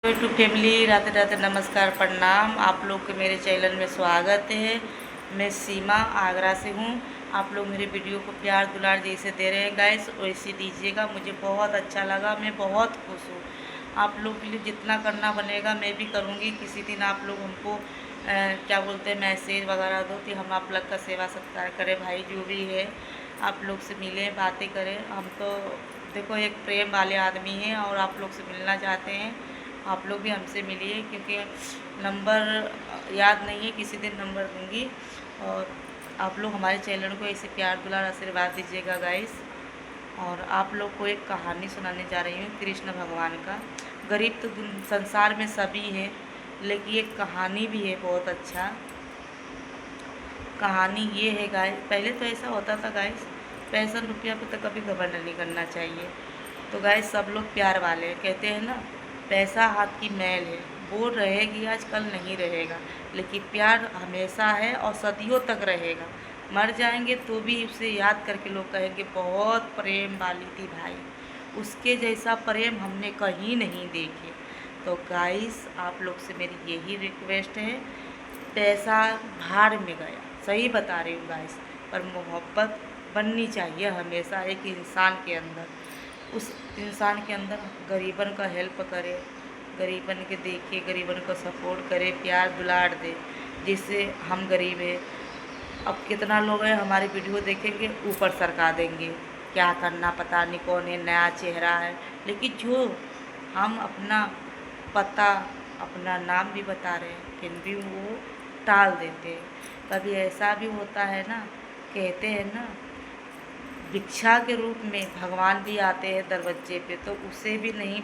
To family, Radhe Radhe, नमस्कार, प्रणाम। आप लोग के मेरे चैनल में स्वागत है। मैं सीमा आगरा से हूँ। आप लोग मेरे वीडियो को प्यार दुलार जैसे दे रहे हैं गाइस, वैसे दीजिएगा। मुझे बहुत अच्छा लगा, मैं बहुत खुश हूँ। आप लोग के लिए जितना करना बनेगा मैं भी करूँगी। किसी दिन आप लोग हमको क्या बोलते हैं, मैसेज वगैरह दो कि हम आप लोग का सेवा सत्कार करें। भाई जो भी है आप लोग से मिलें, बातें करें। हम तो देखो एक प्रेम वाले आदमी हैं और आप लोग से मिलना चाहते हैं। आप लोग भी हमसे मिलिए, क्योंकि नंबर याद नहीं है, किसी दिन नंबर दूंगी। और आप लोग हमारे चैनल को ऐसे प्यार दुलार आशीर्वाद दीजिएगा गाइस। और आप लोग को एक कहानी सुनाने जा रही हूँ कृष्ण भगवान का। गरीब तो संसार में सभी हैं, लेकिन एक कहानी भी है बहुत अच्छा। कहानी ये है गाइस, पहले तो ऐसा होता था गाइस, पैसा रुपया पे तो कभी घमंड नहीं करना चाहिए। तो गाइस सब लोग प्यार वाले हैं, कहते हैं ना, पैसा हाथ की मैल है, वो रहेगी आज कल नहीं रहेगा, लेकिन प्यार हमेशा है और सदियों तक रहेगा। मर जाएंगे तो भी उसे याद करके लोग कहेंगे बहुत प्रेम वाली थी भाई, उसके जैसा प्रेम हमने कहीं नहीं देखे। तो गाइस आप लोग से मेरी यही रिक्वेस्ट है, पैसा भाड़ में गया, सही बता रही हूँ गाइस, पर मोहब्बत बननी चाहिए हमेशा एक इंसान के अंदर। उस इंसान के अंदर गरीबन का हेल्प करे, गरीबन के देखे, गरीबन को सपोर्ट करे, प्यार दुलार दे। जिससे हम गरीब है, अब कितना लोग हैं हमारी वीडियो देखेंगे ऊपर सरका देंगे, क्या करना पता नहीं, कौन है, नया चेहरा है। लेकिन जो हम अपना पता, अपना नाम भी बता रहे हैं, फिर भी वो टाल देते हैं। कभी ऐसा भी होता है ना, कहते हैं ना, भिक्षा के रूप में भगवान भी आते हैं दरवाजे पे, तो उसे भी नहीं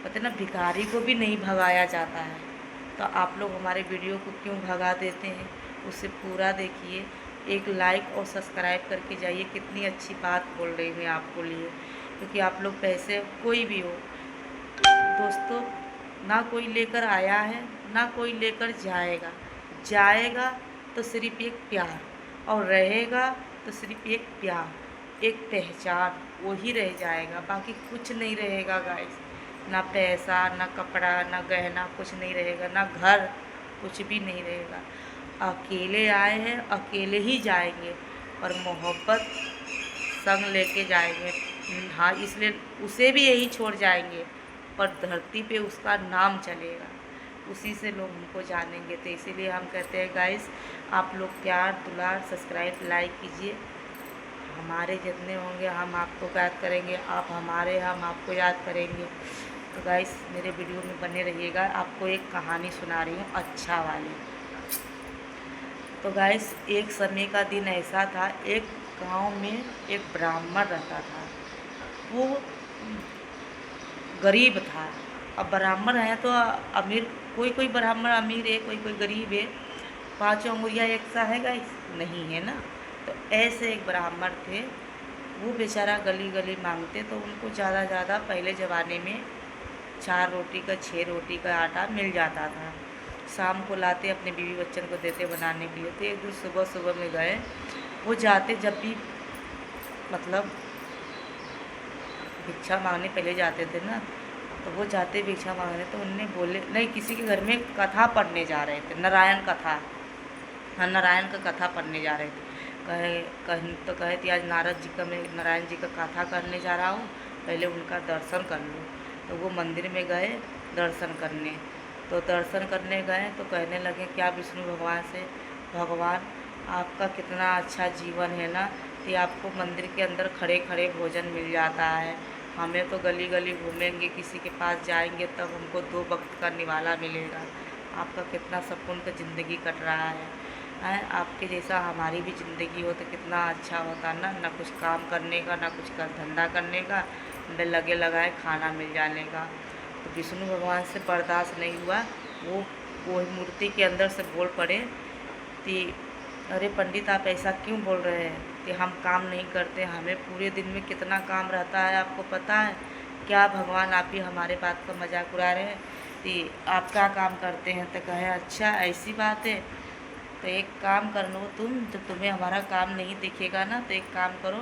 पता ना, भिखारी को भी नहीं भगाया जाता है। तो आप लोग हमारे वीडियो को क्यों भगा देते हैं, उसे पूरा देखिए। एक लाइक और सब्सक्राइब करके जाइए। कितनी अच्छी बात बोल रही हूँ आपको लिए, क्योंकि आप लोग पैसे कोई भी हो दोस्तों, ना कोई लेकर आया है ना कोई लेकर जाएगा। जाएगा तो सिर्फ एक प्यार, और रहेगा तो सिर्फ एक प्यार, एक पहचान, वो ही रह जाएगा, बाकी कुछ नहीं रहेगा गाइस। ना पैसा, ना कपड़ा, ना गहना, कुछ नहीं रहेगा, ना घर, कुछ भी नहीं रहेगा। अकेले आए हैं, अकेले ही जाएंगे, और मोहब्बत संग लेके जाएंगे। हाँ, इसलिए उसे भी यही छोड़ जाएंगे, पर धरती पे उसका नाम चलेगा, उसी से लोग हमको जानेंगे। तो इसीलिए हम कहते हैं गाइस, आप लोग प्यार दुलार सब्सक्राइब लाइक कीजिए। हमारे जितने होंगे हम आपको याद करेंगे, आप हमारे हम आपको याद करेंगे। तो गाइस मेरे वीडियो में बने रहिएगा। आपको एक कहानी सुना रही हूँ अच्छा वाली। तो गाइस एक समय का दिन ऐसा था, एक गांव में एक ब्राह्मण रहता था। वो गरीब था। अब ब्राह्मण है तो अमीर, कोई कोई ब्राह्मण अमीर है, कोई कोई गरीब है। पाँचों उंगलियाँ एक सा है गाइस, नहीं है ना। तो ऐसे एक ब्राह्मण थे, वो बेचारा गली गली मांगते, तो उनको ज़्यादा पहले ज़माने में 4 रोटी का 6 रोटी का आटा मिल जाता था। शाम को लाते अपने बीवी बच्चन को देते बनाने के लिए। तो एक दिन सुबह सुबह में गए, वो जाते जब भी मतलब भिक्षा मांगने पहले जाते थे ना, तो वो जाते भिक्षा मांगने, तो उनने बोले नहीं, किसी के घर में कथा पढ़ने जा रहे थे, नारायण कथा, हाँ नारायण का कथा पढ़ने जा रहे थे। कहे थी आज नारद जी का, मैं नारायण जी का कथा करने जा रहा हूँ, पहले उनका दर्शन कर लूँ। तो वो मंदिर में गए दर्शन करने। तो दर्शन करने गए तो कहने लगे क्या विष्णु भगवान से, भगवान आपका कितना अच्छा जीवन है ना, कि आपको मंदिर के अंदर खड़े खड़े भोजन मिल जाता है। हमें तो गली गली घूमेंगे, किसी के पास जाएंगे तब हमको 2 वक्त का निवाला मिलेगा। आपका कितना सुकून का ज़िंदगी कट रहा है। आपके जैसा हमारी भी ज़िंदगी हो तो कितना अच्छा होता ना, ना कुछ काम करने का, ना कुछ धंधा करने का, लगे लगाए खाना मिल जाने का। तो विष्णु भगवान से बर्दाश्त नहीं हुआ, वो मूर्ति के अंदर से बोल पड़े कि अरे पंडित आप ऐसा क्यों बोल रहे हैं कि हम काम नहीं करते, हमें पूरे दिन में कितना काम रहता है आपको पता है क्या, भगवान आप ही हमारे बात का मजाक उड़ा रहे हैं कि आप क्या काम करते हैं। तो कहे अच्छा ऐसी बात है, तो एक काम कर लो तुम, तो तुम्हें हमारा काम नहीं दिखेगा ना, तो एक काम करो,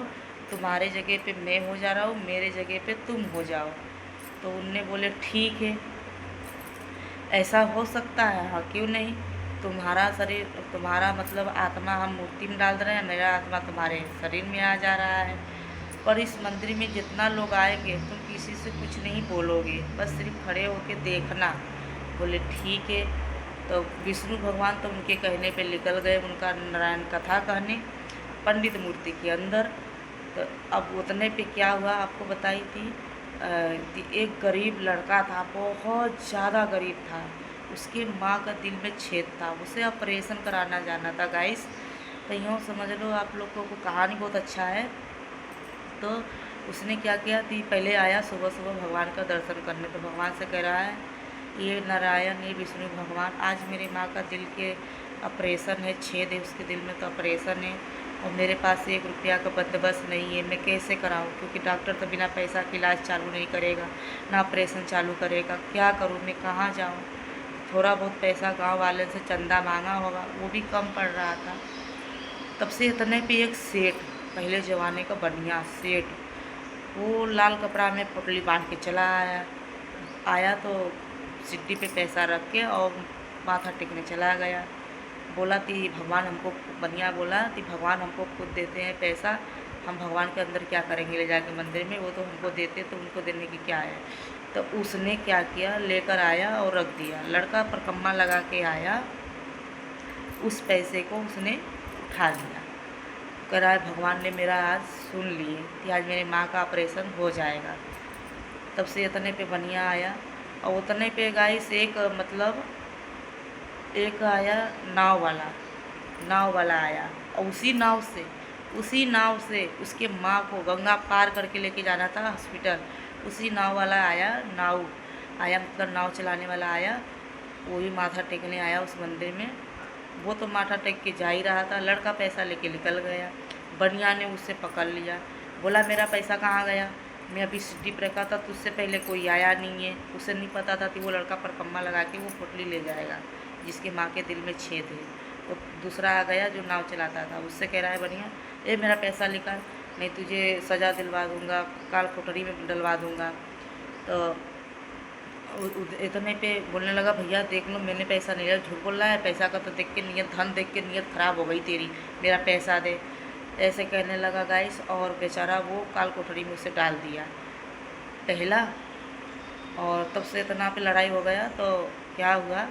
तुम्हारे जगह पे मैं हो जा रहा हूँ, मेरे जगह पे तुम हो जाओ। तो उनने बोले ठीक है। ऐसा हो सकता है? हाँ, क्यों नहीं। तुम्हारा शरीर, तुम्हारा मतलब आत्मा हम मूर्ति में डाल रहे हैं, मेरा आत्मा तुम्हारे शरीर में आ जा रहा है। पर इस मंदिर में जितना लोग आएंगे तुम किसी से कुछ नहीं बोलोगे, बस सिर्फ खड़े होके देखना। बोले ठीक है। तो विष्णु भगवान तो उनके कहने पे निकल गए उनका नारायण कथा कहने पंडित मूर्ति के अंदर। तो अब उतने पे क्या हुआ आपको बताई थी। एक गरीब लड़का था, बहुत ज़्यादा गरीब था, उसकी माँ का दिल में छेद था, उसे ऑपरेशन कराना जाना था गाइस। तो यूँ समझ लो आप लोगों को कहानी बहुत अच्छा है। तो उसने क्या किया थी, पहले आया सुबह सुबह भगवान का दर्शन करने। तो भगवान से कह रहा है, ये नारायण, ये विष्णु भगवान, आज मेरे माँ का दिल के ऑपरेशन है, छेद है उसके दिल में, तो ऑपरेशन है और मेरे पास 1 रुपया का बंदोबस्त नहीं है, मैं कैसे कराऊं? क्योंकि डॉक्टर तो बिना पैसा के इलाज चालू नहीं करेगा, ना ऑपरेशन चालू करेगा, क्या करूं मैं, कहाँ जाऊं? थोड़ा बहुत पैसा गांव वाले से चंदा मांगा होगा, वो भी कम पड़ रहा था। तब से इतने पे एक सेठ, पहले ज़माने का बढ़िया सेठ, वो लाल कपड़ा में पोटली बांध के चला आया तो सिड्डी पे पैसा रख के और माथा टेकने चला गया। बोला कि भगवान हमको, बढ़िया बोला कि भगवान हमको खुद देते हैं पैसा, हम भगवान के अंदर क्या करेंगे ले जाके मंदिर में, वो तो हमको देते, तो उनको देने की क्या है। तो उसने क्या किया, लेकर आया और रख दिया। लड़का परकम्मा लगा के आया, उस पैसे को उसने उठा लिया। कह रहा है भगवान ने मेरा आज सुन लिए कि आज मेरी माँ का ऑपरेशन हो जाएगा। तब से इतने पे बढ़िया आया। और उतने पे गाइस एक मतलब एक आया नाव वाला आया, और उसी नाव से उसके माँ को गंगा पार करके लेके जाना था हॉस्पिटल। उसी नाव वाला आया, मतलब नाव चलाने वाला आया, वो भी माथा टेकने आया उस मंदिर में। वो तो माथा टेक के जा ही रहा था, लड़का पैसा लेके निकल गया। बढ़िया ने उससे पकड़ लिया, बोला मेरा पैसा कहाँ गया, मैं अभी सिटी पर रखा था, तुझसे पहले कोई आया नहीं है। उसे नहीं पता था कि वो लड़का परकम्मा लगा के वो पोटली ले जाएगा जिसके माँ के दिल में छेद है। तो दूसरा आ गया जो नाव चलाता था, उससे कह रहा है बढ़िया, ए मेरा पैसा निकाल, नहीं तुझे सज़ा दिलवा दूँगा, काल कोठरी में डलवा दूँगा। तो इतने पे बोलने लगा, भैया देख लो मैंने पैसा नहीं लिया, झूठ बोल रहा है, पैसा का तो देख के नीयत, धन देख के नीयत ख़राब हो गई तेरी, मेरा पैसा दे, ऐसे कहने लगा गाइस। और बेचारा वो काल कोठरी में उसे डाल दिया पहला। और तब से इतना पे लड़ाई हो गया। तो क्या हुआ,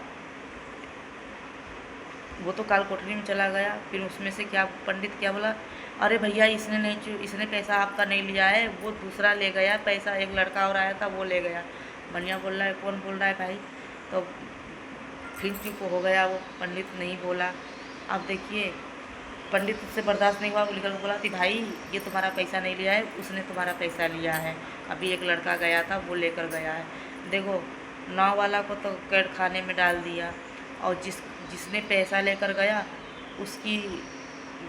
वो तो काल कोठरी में चला गया। फिर उसमें से क्या पंडित क्या बोला, अरे भैया इसने पैसा आपका नहीं लिया है, वो दूसरा ले गया पैसा, एक लड़का और आया था वो ले गया। बढ़िया बोल रहा है, कौन बोल रहा है भाई? तो फिर चुप हो गया वो, पंडित नहीं बोला। अब देखिए पंडित उससे बर्दाश्त नहीं हुआ, वो निकल बोला कि भाई ये तुम्हारा पैसा नहीं लिया है, उसने तुम्हारा पैसा लिया है, अभी एक लड़का गया था वो लेकर गया है। देखो नाव वाला को तो कैद खाने में डाल दिया, और जिसने पैसा लेकर गया उसकी,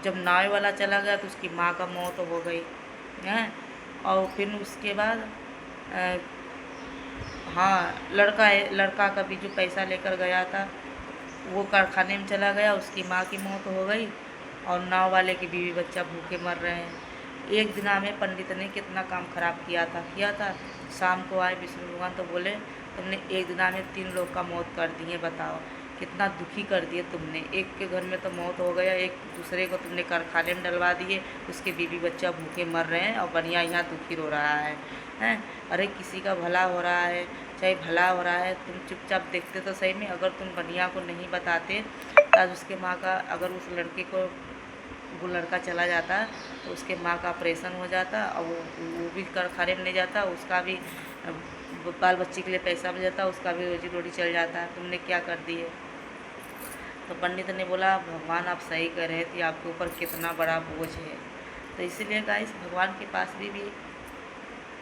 जब नाव वाला चला गया तो उसकी माँ का मौत हो गई हैं। और फिर उसके बाद हाँ, लड़का का भी जो पैसा लेकर गया था वो कारखाने में चला गया, उसकी माँ की मौत हो गई, और नाव वाले की बीवी बच्चा भूखे मर रहे हैं। एक दिन में पंडित ने कितना काम खराब किया था। शाम को आए विष्णु भगवान तो बोले, तुमने एक दिन में 3 लोग का मौत कर दिए, बताओ कितना दुखी कर दिए तुमने। एक के घर में तो मौत हो गया, एक दूसरे को तुमने कारखाने में डलवा दिए, उसके बीवी बच्चा भूखे मर रहे हैं और बढ़िया यहाँ दुखी रो रहा है हैं। अरे किसी का भला हो रहा है, चाहे भला हो रहा है, तुम चुपचाप देखते तो सही में। अगर तुम बढ़िया को नहीं बताते आज उसके माँ का, अगर उस लड़के को, वो लड़का चला जाता तो उसके माँ का ऑपरेशन हो जाता, और वो भी कारखाने में नहीं जाता, उसका भी बाल बच्चे के लिए पैसा मिल जाता, उसका भी रोजी रोटी चल जाता। तुमने क्या कर दिए? तो पंडित ने बोला, भगवान आप सही कह रहे थे, आपके ऊपर कितना बड़ा बोझ है। तो इसीलिए गाइस भगवान के पास भी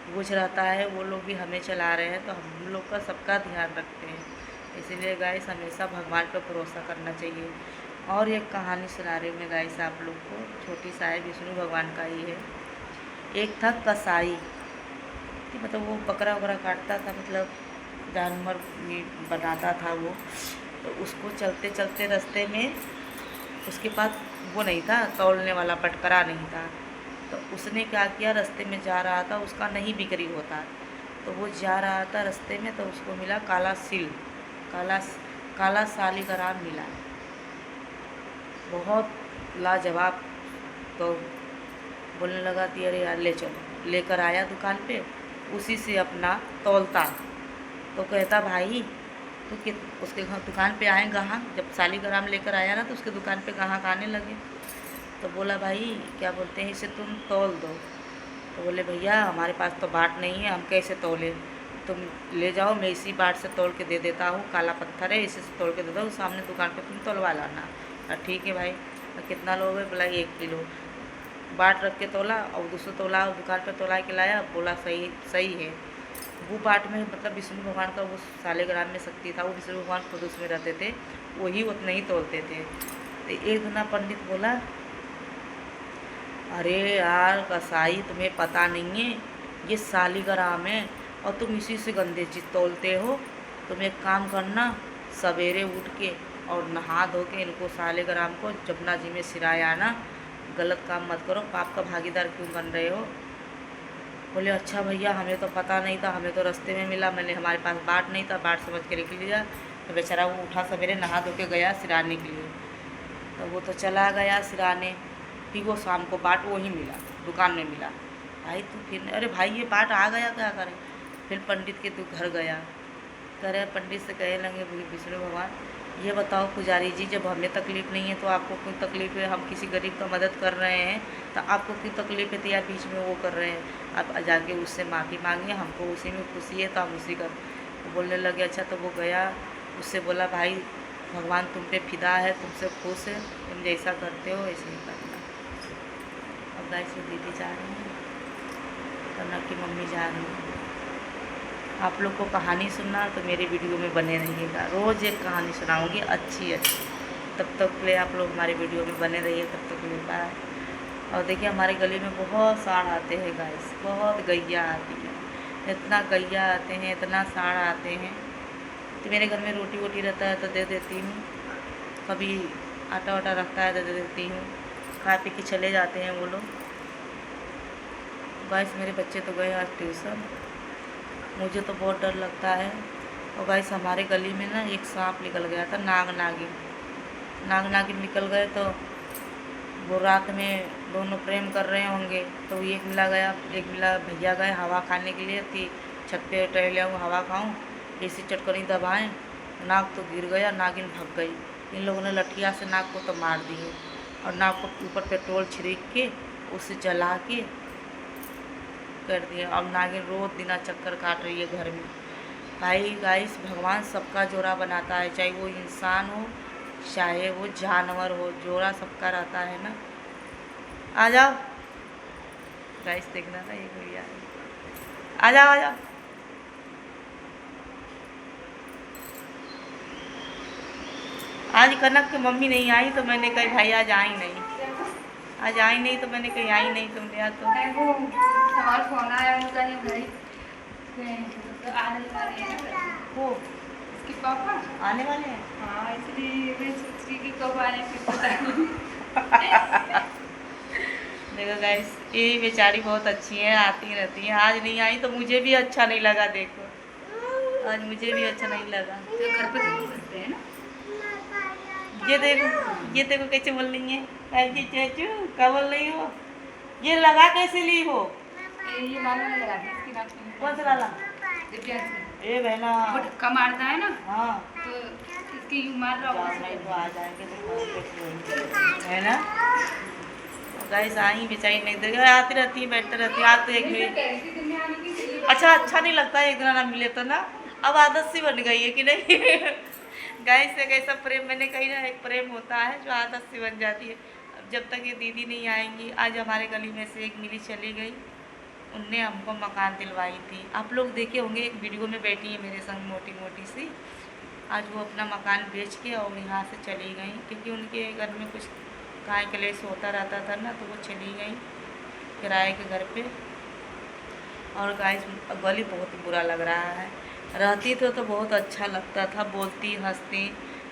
बोझ रहता है, वो लोग भी हमें चला रहे हैं, तो हम लोग का सबका ध्यान रखते हैं। इसीलिए गाइस हमेशा भगवान पर भरोसा करना चाहिए। और एक कहानी सुना रही हूँ मैं गाइस आप लोग को, छोटी सा है, विष्णु भगवान का ही है। एक था कसाई, कि मतलब वो बकरा वकरा काटता था, मतलब जानवर भी बनाता था वो। तो उसको चलते चलते रास्ते में उसके पास वो नहीं था, तौलने वाला पटकरा नहीं था। तो उसने क्या किया, रास्ते में जा रहा था, उसका नहीं बिक्री होता, तो वो जा रहा था रास्ते में, तो उसको मिला काला सिल। काला काला सालिग्राम मिला, बहुत लाजवाब। तो बोलने लगा कि अरे यार ले चलो, लेकर आया दुकान पे, उसी से अपना तौलता। तो कहता भाई तो कि उसके घर दुकान पे आए ग्राहक, जब सालिग्राम लेकर आया ना तो उसके दुकान पे ग्राहक आने लगे। तो बोला भाई क्या बोलते हैं, इसे तुम तौल दो। तो बोले भैया हमारे पास तो बाट नहीं है, हम कैसे तौले, तुम ले जाओ, मैं इसी बाट से तौल के दे देता हूँ, काला पत्थर है, इसी से तौल के दे दो, सामने दुकान पे तुम तौलवा लाना। ठीक है भाई। कितना लोगे, बोला 1 किलो। बाट रख के तोला और दूसरा तोला दुकान पर तोला के लाया, बोला सही सही है। वो बाट में मतलब विष्णु भगवान का वो सालिग्राम में शक्ति था, वो विष्णु भगवान खुद उसमें रहते थे, वही उतना ही तोलते थे। तो एक दिन पंडित बोला अरे यार कसाई तुम्हें पता नहीं है, ये सालिग्राम है और तुम इसी से गंदे चीज़ तोलते हो। तुम एक काम करना, सवेरे उठ के और नहा धो के इनको सालिग्राम को जमुना जी में सिराया आना, गलत काम मत करो, पाप का भागीदार क्यों बन रहे हो। बोले अच्छा भैया हमें तो पता नहीं था, हमें तो रास्ते में मिला, मैंने हमारे पास बाट नहीं था, बाट समझ के निकल लिया। तो बेचारा वो उठा सवेरे नहा धो के गया सिराने के लिए। तो वो तो चला गया सिराने, फिर वो शाम को बाट वही मिला, दुकान में मिला। भाई तू फिर, अरे भाई ये बाट आ गया क्या करें। फिर पंडित के तू घर गया, करे पंडित से कहे लगे विष्णु भगवान ये बताओ पुजारी जी, जब हमें तकलीफ़ नहीं है तो आपको क्यों तकलीफ़ है, हम किसी गरीब का मदद कर रहे हैं तो आपको क्यों तकलीफ़ है, तो या बीच में वो कर रहे हैं, आप जाके उससे माफ़ी मांगिए, हमको उसी में खुशी है तो हम उसी का। तो बोलने लगे अच्छा। तो वो गया, उससे बोला भाई भगवान तुम पे फिदा है, तुमसे खुश है, तुम जैसा करते हो वैसे ही करना। अब गाइस वो दीदी जा रही हैं, कन्ना की मम्मी जा रही हैं। आप लोग को कहानी सुनना तो मेरे वीडियो में बने रहिएगा, रोज़ एक कहानी सुनाऊंगी अच्छी अच्छी। तब तक के लिए आप लोग हमारे वीडियो में बने रहिए, तब तक के लिए बाय। और देखिए हमारे गली में बहुत साढ़ आते हैं गाइस, बहुत गैया आती है, इतना गैया आते हैं, इतना साढ़ आते हैं। तो मेरे घर में रोटी वोटी रहता है तो दे देती हूँ, कभी आटा वाटा रखता है तो दे देती हूँ, खा पी के चले जाते हैं वो लोग। गाइस मेरे बच्चे तो गए आज ट्यूशन, मुझे तो बहुत डर लगता है। और गाइस हमारे गली में ना एक सांप निकल गया था, नाग नागिन निकल गए। तो वो रात में दोनों प्रेम कर रहे होंगे, तो एक मिला गया, एक मिला भैया गए हवा खाने के लिए, थी छत पे टहले हूँ हवा खाऊँ, ऐसी चटकनी दबाएँ, नाग तो गिर गया, नागिन भाग गई। इन लोगों ने लठिया से नाग को तो मार दिए और नाग को ऊपर पेट्रोल छिड़क के उसे जला के कर दिया। अब नागिन रोज दिना चक्कर काट रही है घर में। भाई गाइस भगवान सबका जोड़ा बनाता है, चाहे वो इंसान हो चाहे वो जानवर हो, जोड़ा सबका रहता है ना। आ जाओ गाइस, देखना था ये भैया, आ जाओ आ जाओ। आज कनक की मम्मी नहीं आई तो मैंने कही भाई आज आई नहीं, आज आई नहीं तो मैंने कही आई नहीं तुम यहाँ तो। हमारा फोन आया उनका नहीं भाई, तो आने वाले हैं वो इसके पापा आने वाले हैं। हाँ इसलिए मैं सोच रही कि कब आने फिर पता नहीं। देखो गाइस ये बेचारी बहुत अच्छी है, आती रहती है, आज नहीं आई तो मुझे भी अच्छा नहीं लगा। देखो आज मुझे भी अच्छा नहीं लगा। तो घर पे नहीं करते हैं ना। ये देखो कैसे बोल रही है, ऐसी चाचू क्या बोल रही हो, ये लगा कैसे ली हो। ये लाला ने लगा दी इसकी नाक में। कौन सा लाला, दिव्यांश ए बहना वो धक्का मारता है ना, हाँ तो इसकी यूं मार रहा होगा नहीं तो आ जाएंगे तो है ना। गाइस आई बेचारी नहीं देगा, आती रहती है बैठते रहती है। आज तो एक मिनट अच्छा नहीं लगता है, एक दिन ना मिले तो ना, अब आदत सी बन गई है कि नहीं। गाइस एक ऐसा प्रेम, मैंने कही ना एक प्रेम होता है जो आदत सी बन जाती है। अब जब तक ये दीदी नहीं आएंगी, आज हमारे गली में से एक मिली चली गई, उनने हमको मकान दिलवाई थी, आप लोग देखे होंगे, एक वीडियो में बैठी है मेरे संग मोटी मोटी सी। आज वो अपना मकान बेच के और यहाँ से चली गई, क्योंकि उनके घर में कुछ गाय कलेश होता रहता था ना, तो वो चली गई किराए के घर पे। और गाइस गली बहुत बुरा लग रहा है, रहती तो बहुत अच्छा लगता था, बोलती हंसती,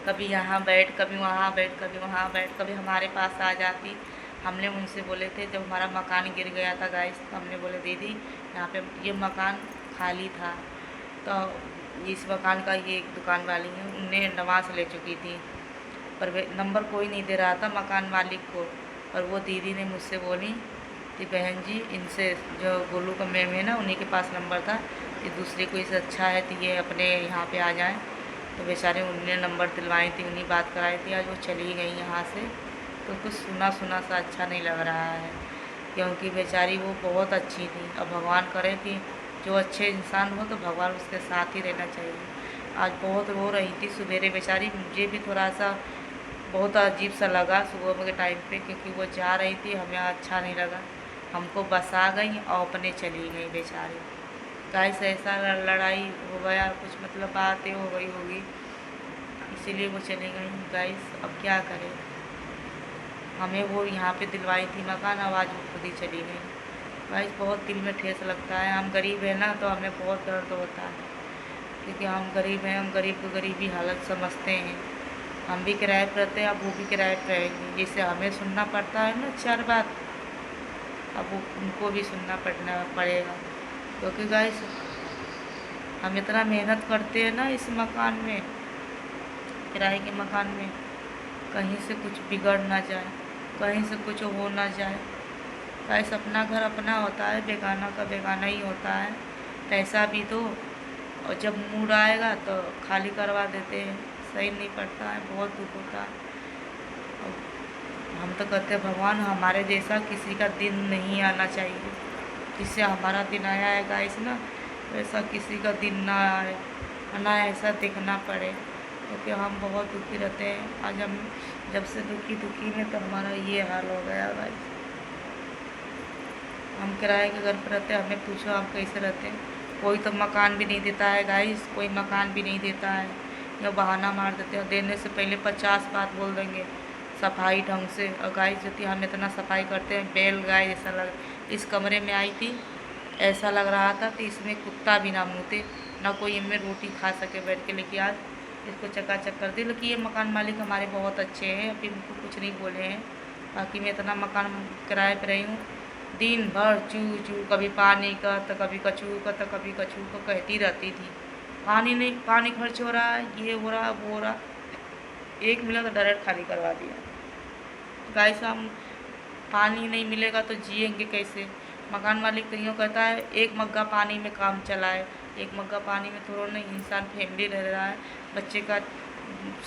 कभी यहाँ बैठ कभी वहाँ बैठ कभी वहाँ बैठ, कभी हमारे पास आ जाती। हमने उनसे बोले थे जब हमारा मकान गिर गया था गाइस, तो हमने बोले दीदी यहाँ पे ये मकान खाली था, तो इस मकान का ये एक दुकान वाली है, उनने नवास ले चुकी थी, पर वे नंबर कोई नहीं दे रहा था मकान मालिक को। और वो दीदी ने मुझसे बोली कि बहन जी इनसे, जो गोलू का मैम है ना, उन्हीं के पास नंबर था, कि दूसरे कोई से अच्छा है तो ये अपने यहाँ पे आ जाएं। तो बेचारे उनने नंबर दिलवाई थी, उन्हीं बात कराई थी। आज वो चली गई यहाँ से, तो कुछ सुना सुना सा अच्छा नहीं लग रहा है, क्योंकि बेचारी वो बहुत अच्छी थी। अब भगवान करे कि जो अच्छे इंसान हो तो भगवान उसके साथ ही रहना चाहिए। आज बहुत रो रही थी सवेरे बेचारी, मुझे भी थोड़ा सा बहुत अजीब सा लगा सुबह के टाइम पे, क्योंकि वो जा रही थी, हमें अच्छा नहीं लगा। हमको बसा गई और अपने चली गई बेचारी। गाइस ऐसा लड़ाई हो गया, कुछ मतलब बातें हो गई होगी, इसीलिए वो चली गई। गाइस अब क्या करें, हमें वो यहाँ पे दिलवाई थी मकान, अब आज वो खुद ही चली गई। गाइस बहुत दिल में ठेस लगता है। हम गरीब हैं ना, तो हमें बहुत दर्द होता है, क्योंकि हम गरीब हैं, हम गरीब को गरीबी हालत समझते हैं। हम भी किराए पर रहते हैं, अब वो भी किराए पर रहेंगे, जिससे हमें सुनना पड़ता है ना 4 बात, अब वो उनको भी सुनना पड़ेगा। क्योंकि गाइस हम इतना मेहनत करते हैं ना इस मकान में, किराए के मकान में, कहीं से कुछ बिगड़ ना जाए, कहीं से कुछ हो ना जाए। गाइस अपना घर अपना होता है, बेगाना का बेगाना ही होता है। पैसा भी दो और जब मूड आएगा तो खाली करवा देते हैं, सही नहीं पड़ता है, बहुत दुख होता है। और हम तो कहते हैं भगवान हमारे जैसा किसी का दिन नहीं आना चाहिए, जिससे हमारा दिन आया है गाइस ना, वैसा किसी का दिन ना आए, ना ऐसा देखना पड़े, क्योंकि हम बहुत दुखी रहते हैं। आज हम जब से दुखी में तो हमारा ये हाल हो गया गाइस। हम किराए के घर पर रहते हैं, हमें पूछो हम कैसे रहते हैं। कोई तो मकान भी नहीं देता है गाइस, कोई मकान भी नहीं देता है, या बहाना मार देते हैं, देने से पहले 50 बात बोल देंगे सफाई ढंग से। और गाइस जो थी, हम इतना सफाई करते हैं, बैल गाय जैसा लग। इस कमरे में आई थी, ऐसा लग रहा था कि इसमें कुत्ता भी ना मूते, ना कोई इनमें रोटी खा सके बैठ के। लेकिन आज इसको चकाचक कर दी। लेकिन ये मकान मालिक हमारे बहुत अच्छे हैं, अभी उनको कुछ नहीं बोले हैं। बाकी मैं इतना मकान किराए पर रही हूँ, दिन भर चू चू, कभी पानी का तो कभी कछू का, तो कभी कछू का कहती रहती थी। पानी नहीं, पानी खर्च हो रहा है, ये हो रहा है, वो हो रहा। एक मिला तो डायरेक्ट खाली करवा दिया। गाइस हम पानी नहीं मिलेगा तो जिएंगे कैसे। मकान मालिक तो यूँ कहता है एक मग्गा पानी में काम चलाए, एक मग्गा पानी में थोड़ा नहीं इंसान फैमिली रह रहा है। बच्चे का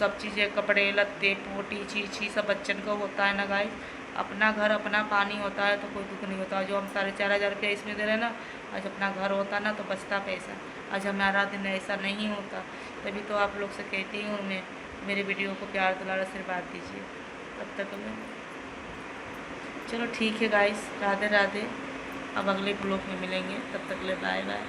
सब चीज़ें, कपड़े लत्ते पोटी छी सब बच्चन का होता है ना गाइस। अपना घर अपना पानी होता है तो कोई दुख नहीं होता। जो हम 4,500 रुपया इसमें दे रहे हैं ना, आज अपना घर होता ना तो बचता पैसा। आज हमारा दिन ऐसा नहीं होता। तभी तो आप लोग से कहती हूँ मैं, मेरे वीडियो को प्यार दुलार आशीर्वाद दीजिए। तब तक मैं, चलो ठीक है गाइस, राधे राधे। अब अगले ब्लॉग में मिलेंगे, तब तक ले बाय बाय।